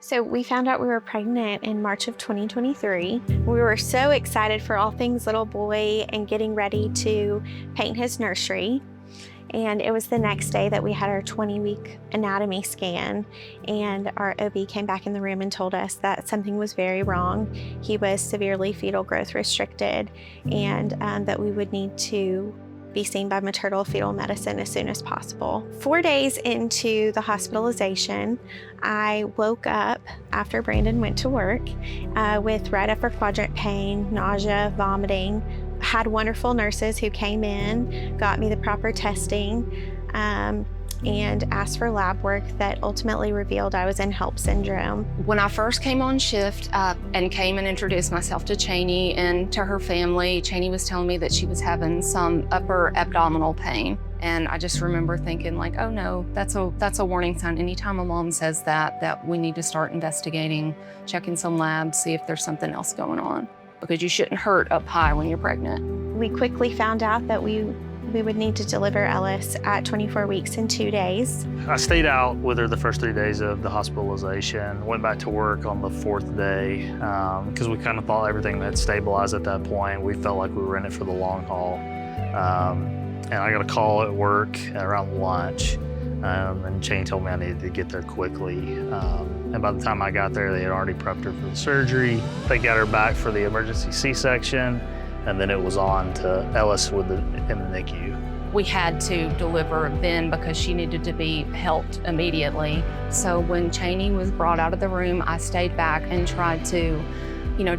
So we found out we were pregnant in March of 2023. We were so excited for all things little boy and getting ready to paint his nursery. And it was the next day that we had our 20-week anatomy scan, and our OB came back in the room and told us that something was very wrong. He was severely fetal growth restricted, and that we would need to be seen by maternal fetal medicine as soon as possible. 4 days into the hospitalization, I woke up after Brandon went to work with right upper quadrant pain, nausea, vomiting. Had wonderful nurses who came in, got me the proper testing, and asked for lab work that ultimately revealed I was in HELP syndrome. When I first came on shift and came and introduced myself to Cheney and to her family, Cheney was telling me that she was having some upper abdominal pain. And I just remember thinking like, oh no, that's a warning sign. Anytime a mom says that we need to start investigating, checking some labs, see if there's something else going on. Because you shouldn't hurt up high when you're pregnant. We quickly found out that we would need to deliver Ellis at 24 weeks and 2 days. I stayed out with her the first 3 days of the hospitalization, went back to work on the 4th day because we kind of thought everything had stabilized at that point. We felt like we were in it for the long haul. And I got a call at work around lunch, and Cheney told me I needed to get there quickly. And by the time I got there, they had already prepped her for the surgery. They got her back for the emergency C-section, and then it was on to Ellis in the NICU. We had to deliver then because she needed to be helped immediately. So when Cheney was brought out of the room, I stayed back and tried to,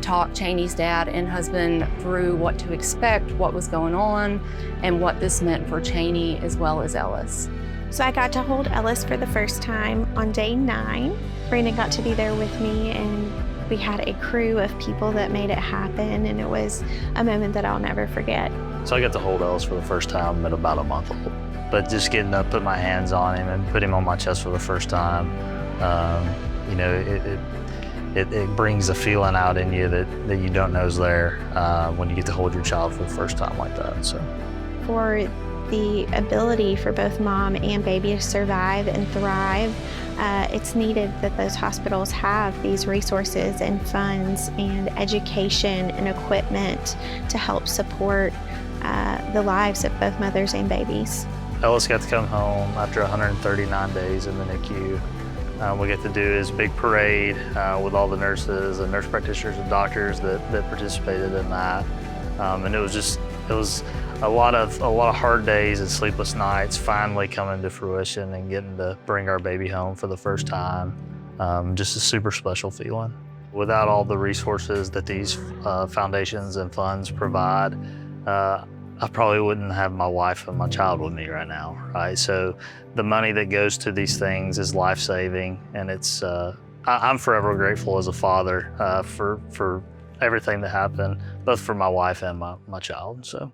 talk Cheney's dad and husband through what to expect, what was going on, and what this meant for Cheney as well as Ellis. So I got to hold Ellis for the first time on day 9. Brandon got to be there with me, and we had a crew of people that made it happen, and it was a moment that I'll never forget. So I got to hold Ellis for the first time at about a month old. But just getting to put my hands on him and put him on my chest for the first time, it brings a feeling out in you that you don't know is there when you get to hold your child for the first time like that. So for the ability for both mom and baby to survive and thrive, it's needed that those hospitals have these resources and funds and education and equipment to help support the lives of both mothers and babies. Ellis got to come home after 139 days in the NICU. We get to do his big parade with all the nurses and nurse practitioners and doctors that participated in that. And it was a lot of hard days and sleepless nights finally coming to fruition and getting to bring our baby home for the first time. Just a super special feeling. Without all the resources that these foundations and funds provide, I probably wouldn't have my wife and my child with me right now, right? So the money that goes to these things is life-saving, and I'm forever grateful as a father for everything that happened, both for my wife and my child. So.